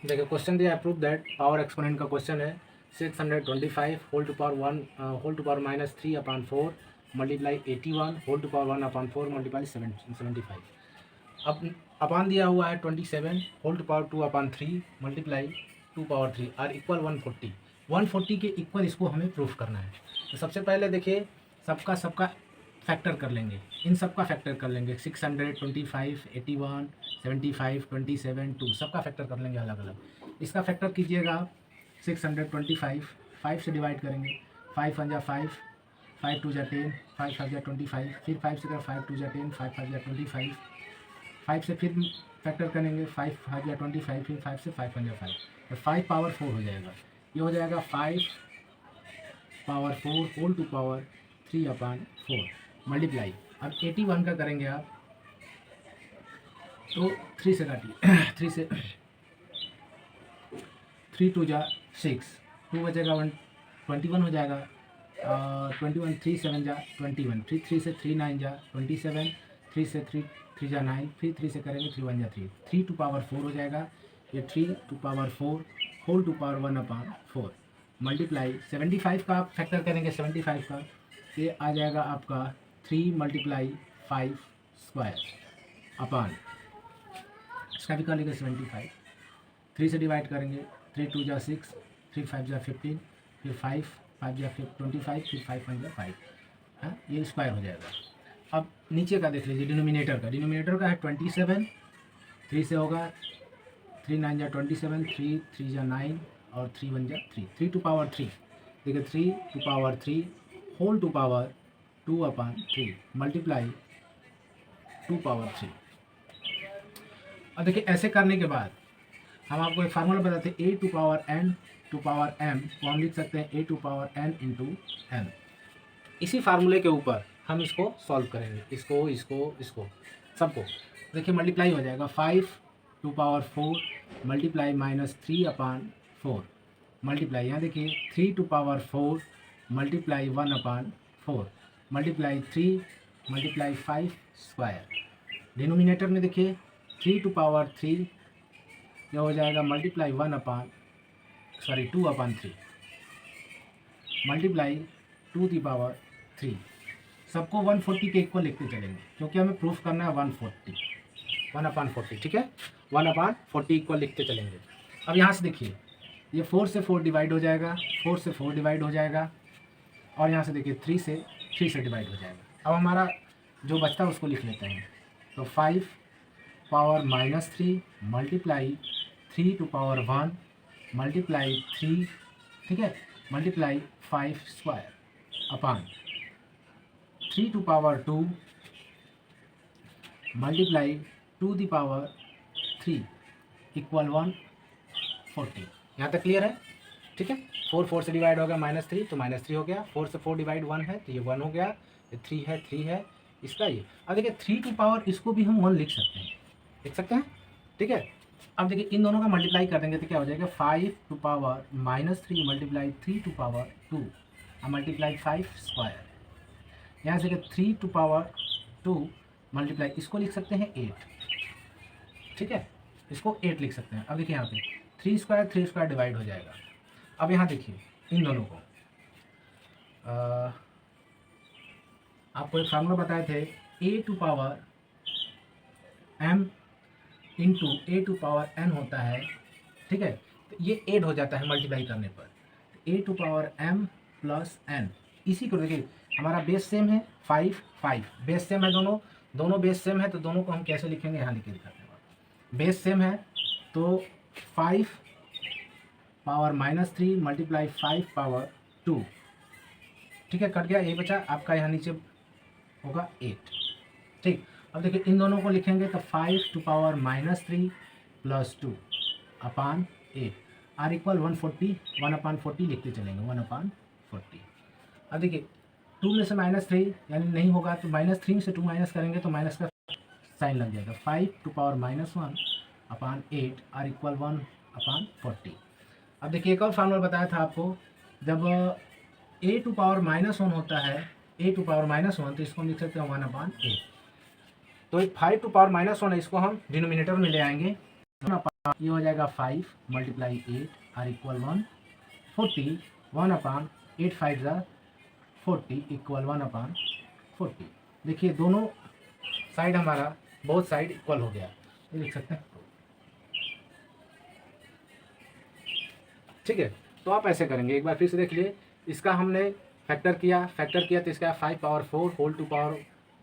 देखिए क्वेश्चन दिया है, प्रूव दैट पावर एक्सपोनेंट का क्वेश्चन है 625 whole to power 1 whole to power -3/4 multiply 81 whole to power 1/4 multiply 75। अब अपान दिया हुआ है 27 whole to power 2/3 multiply 2 power 3 are equal 140। 140 के इक्वल इसको हमें प्रूफ करना है। तो सबसे पहले देखिए सबका फैक्टर कर लेंगे, इन सबका फैक्टर कर लेंगे 625 81 75 27 2 सबका फैक्टर कर लेंगे अलग अलग। इसका फैक्टर कीजिएगा 625 5 से डिवाइड करेंगे, 5 1 जा 5 5 2 जा 10 5 5 जा 25 फिर 5 से 5 2 जा 10 5 5 जा 25 5 से फिर फैक्टर करेंगे 5 5 जा 25 फिर 5 से 5 1 जा 5 तो 5 पावर 4 हो जाएगा। ये हो जाएगा 5 power 4 whole to power 3/4 multiply. अब 81 का करेंगे आप तो 3 से काटिए 3 से 3 2 जा 6 2 बचेगा 21 हो जाएगा। 21 3 7 जा 21 3 से 3 9 जा 27 3 से 3 जा 9 फिर 3 से करेंगे 3 1 जा 3 3 टू पावर 4 हो जाएगा। ये 3 to power 4 whole to power 1/4 multiply 75 का आप फैक्टर करेंगे 75 का ये आ जाएगा आपका 3 मल्टीप्लाई 5 स्क्वायर अपान इसका भी कर लेंगे 75 3 से डिवाइड करेंगे 3 2 जा 6 3 5 जा 15 फिर 5 5 जा 25 फिर 5 1 जा 5 हाँ ये स्क्वायर हो जाएगा। अब नीचे का देख लीजिए डिनोमिनेटर का है 27 3 से होगा 3 9 जा 27 3 3 जा 9 और 3 1 जा 3 3 टू पावर 3 देखिए 3 to power 3 whole to power 2/3 multiply 2 power 3। और देखिए ऐसे करने के बाद हम आपको एक फार्मूला बताते हैं a to power n to power m को हम लिख सकते हैं a to power n into m। इसी फार्मूले के ऊपर हम इसको सॉल्व करेंगे, इसको सबको देखिए मल्टीप्लाई हो जाएगा 5 टू पावर 4 मल्टीप्लाई -3/4 मल्टीप्लाई यहाँ देखिए 3 to power 4 multiply 1/4 multiply 3 multiply 5 square. Denominator में देखिए 3 टू पावर 3 यह हो जाएगा मल्टीप्लाई 2/3 मल्टीप्लाई 2 की पावर 3 सबको 140 के इक्वल लिखते चलेंगे क्योंकि हमें प्रूफ करना है 1/40 ठीक है 1/40 इक्वल लिखते चलेंगे। अब यहाँ से देखिए ये 4 से 4 डिवाइड हो जाएगा 4 से 4 डिवाइड हो जाएगा और यहाँ से देखिए 3 से डिवाइड हो जाएगा। अब हमारा जो बचता है उसको लिख लेते हैं तो 5 power -3 multiply 3 to power 1 multiply 3 ठीक है multiply 5 square upon 3 to power 2 multiply 2 the power 3 equal 140। यहाँ तक क्लियर है ठीक है। 4 से डिवाइड हो गया -3 तो -3 हो गया, 4 से 4 डिवाइड 1 है तो ये 1 हो गया, ये 3 है इसका ये। अब देखिए 3 टू पावर इसको भी हम 1 लिख सकते हैं ठीक है। अब देखिए इन दोनों का मल्टीप्लाई कर देंगे तो क्या हो जाएगा 5 to power -3 multiply 3 to power 2 multiply 5 square. यहाँ से 3 टू पावर 2 मल्टीप्लाई इसको लिख सकते हैं 8 ठीक है, इसको 8 लिख सकते हैं। अब देखिए यहाँ पे 3 स्क्वायर डिवाइड हो जाएगा। अब यहाँ देखिए इन दोनों को आपको एक फार्मूला बताए थे a to power m into a to power n होता है ठीक है। तो ये 8 हो जाता है मल्टीप्लाई करने पर a to power m plus n। इसी को देखिए हमारा बेस सेम है 5 बेस सेम है, दोनों बेस सेम है तो दोनों को हम कैसे लिखेंगे यहाँ लिखे दिखाते हैं। बेस सेम है तो 5 पावर -3 मल्टीप्लाई 5 पावर 2 ठीक है कट गया, ये बचा आपका यहाँ नीचे होगा 8 ठीक। अब देखिए इन दोनों को लिखेंगे तो 5 to power -3 plus 2 upon 8 are equal 140 1/40 लिखते चलेंगे 1/40। अब देखिए 2 में से -3 यानी नहीं होगा तो -3 में से 2 माइनस करेंगे तो माइनस का साइन लग जाएगा 5 to power -1 upon 8 are equal 1/40। अब देखिए एक और फार्मूला बताया था आपको, जब a टू पावर -1 होता है a टू पावर -1 तो इसको हम लिख सकते हैं 1/8। तो एक 5 टू पावर -1 है इसको हम डिनोमिनेटर में ले आएंगे ये हो जाएगा 5 मल्टीप्लाई 8 आर इक्वल 1, 40 1/8 5 ज़ा 40 इक्वल 1/40। देखिए दोनों साइड हमारा बोथ साइड इक्वल हो गया, ये लिख सकते हैं। ठीक है, तो आप ऐसे करेंगे, एक बार फिर से देख लिए। इसका हमने फैक्टर किया तो इसका 5 पावर 4 होल टू पावर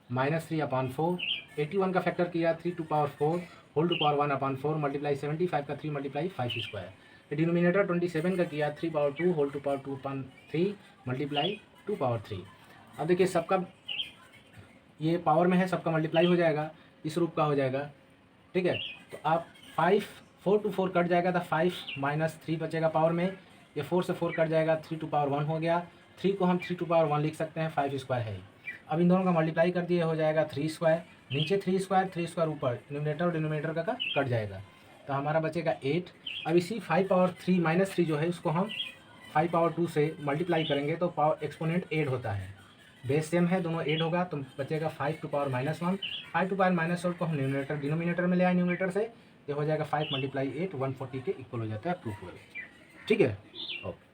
-3/4। 81 का फैक्टर किया 3 to power 4 whole to power 1/4 multiply 75 का 3 मल्टीप्लाई 5 स्क्वायर। डिनोमिनेटर 27 का किया 3 power 2 whole to power 2/3 multiply 2 power 3। अब देखिए सबका ये पावर में है, सबका मल्टीप्लाई हो जाएगा, इस रूप का हो जाएगा। ठीक है, तो आप 5 4 टू 4 कट जाएगा, तो 5 -3 बचेगा पावर में। ये 4 से 4 कट जाएगा, 3 टू पावर 1 हो गया। 3 को हम 3 टू पावर 1 लिख सकते हैं, 5 स्क्वायर है। अब इन दोनों का मल्टीप्लाई कर दिए, हो जाएगा 3 स्क्वायर, नीचे 3 स्क्वायर ऊपर, डिनोमिनेटर और डिनोमिनेटर का कट जाएगा, तो हमारा बचेगा 8। अब इसी 5 पावर 3 -3 जो है उसको हम 5 पावर 2 से मल्टीप्लाई करेंगे, तो पावर एक्सपोनेंट 8 होता है। बेस सेम है, दोनों 8 होगा, तो बचेगा 5 टू पावर -1। 5 टू पावर -1 को हम डिनोमिनेटर में ले आए, न्यूमिनेटर से ये हो जाएगा 5 मल्टीप्लाई 8 140 के इक्वल हो जाता है, प्रूफ हुआ। ठीक है, ओके।